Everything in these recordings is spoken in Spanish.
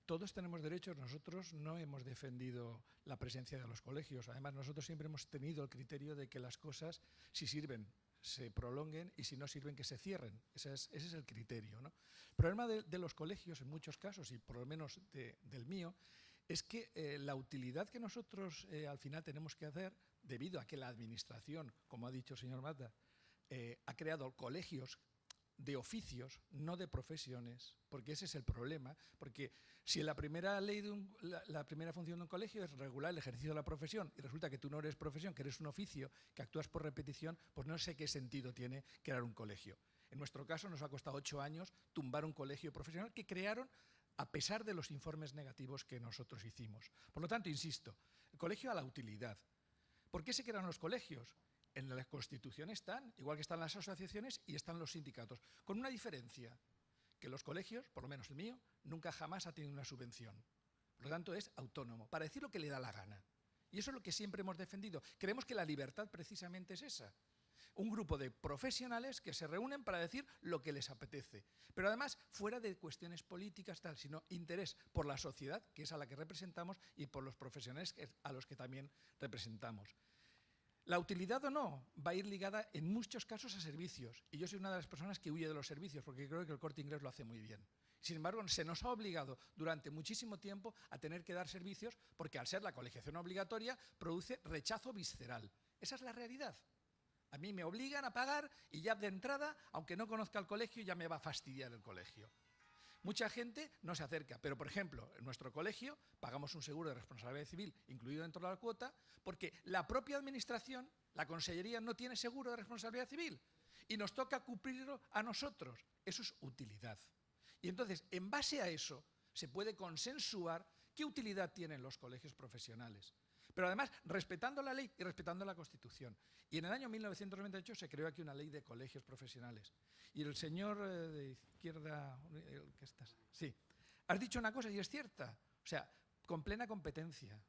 Todos tenemos derechos, nosotros no hemos defendido la presencia de los colegios. Además, nosotros siempre hemos tenido el criterio de que las cosas, si sirven, se prolonguen y si no sirven, que se cierren. Ese es el criterio, ¿no? El problema de los colegios, en muchos casos, y por lo menos del mío, es que la utilidad que nosotros al final tenemos que hacer, debido a que la administración, como ha dicho el señor Mata, ha creado colegios de oficios, no de profesiones, porque ese es el problema, porque si la primera la primera función de un colegio es regular el ejercicio de la profesión y resulta que tú no eres profesión, que eres un oficio, que actúas por repetición, pues no sé qué sentido tiene crear un colegio. En nuestro caso nos ha costado 8 años tumbar un colegio profesional que crearon a pesar de los informes negativos que nosotros hicimos. Por lo tanto, insisto, el colegio a la utilidad. ¿Por qué se crearon los colegios? En la Constitución están, igual que están las asociaciones y están los sindicatos, con una diferencia, que los colegios, por lo menos el mío, nunca jamás ha tenido una subvención. Por lo tanto, es autónomo, para decir lo que le da la gana. Y eso es lo que siempre hemos defendido. Creemos que la libertad precisamente es esa. Un grupo de profesionales que se reúnen para decir lo que les apetece. Pero además, fuera de cuestiones políticas, tal, sino interés por la sociedad, que es a la que representamos, y por los profesionales a los que también representamos. La utilidad o no va a ir ligada en muchos casos a servicios. Y yo soy una de las personas que huye de los servicios porque creo que el Corte Inglés lo hace muy bien. Sin embargo, se nos ha obligado durante muchísimo tiempo a tener que dar servicios porque al ser la colegiación obligatoria produce rechazo visceral. Esa es la realidad. A mí me obligan a pagar y ya de entrada, aunque no conozca el colegio, ya me va a fastidiar el colegio. Mucha gente no se acerca, pero por ejemplo, en nuestro colegio pagamos un seguro de responsabilidad civil incluido dentro de la cuota porque la propia administración, la consellería, no tiene seguro de responsabilidad civil y nos toca cubrirlo a nosotros. Eso es utilidad. Y entonces, en base a eso, se puede consensuar qué utilidad tienen los colegios profesionales. Pero además, respetando la ley y respetando la Constitución. Y en el año 1998 se creó aquí una ley de colegios profesionales. Y el señor de izquierda, el que estás, sí, has dicho una cosa y es cierta. O sea, con plena competencia.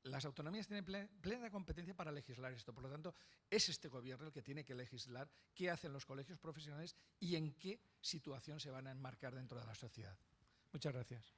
Las autonomías tienen plena competencia para legislar esto. Por lo tanto, es este gobierno el que tiene que legislar qué hacen los colegios profesionales y en qué situación se van a enmarcar dentro de la sociedad. Muchas gracias.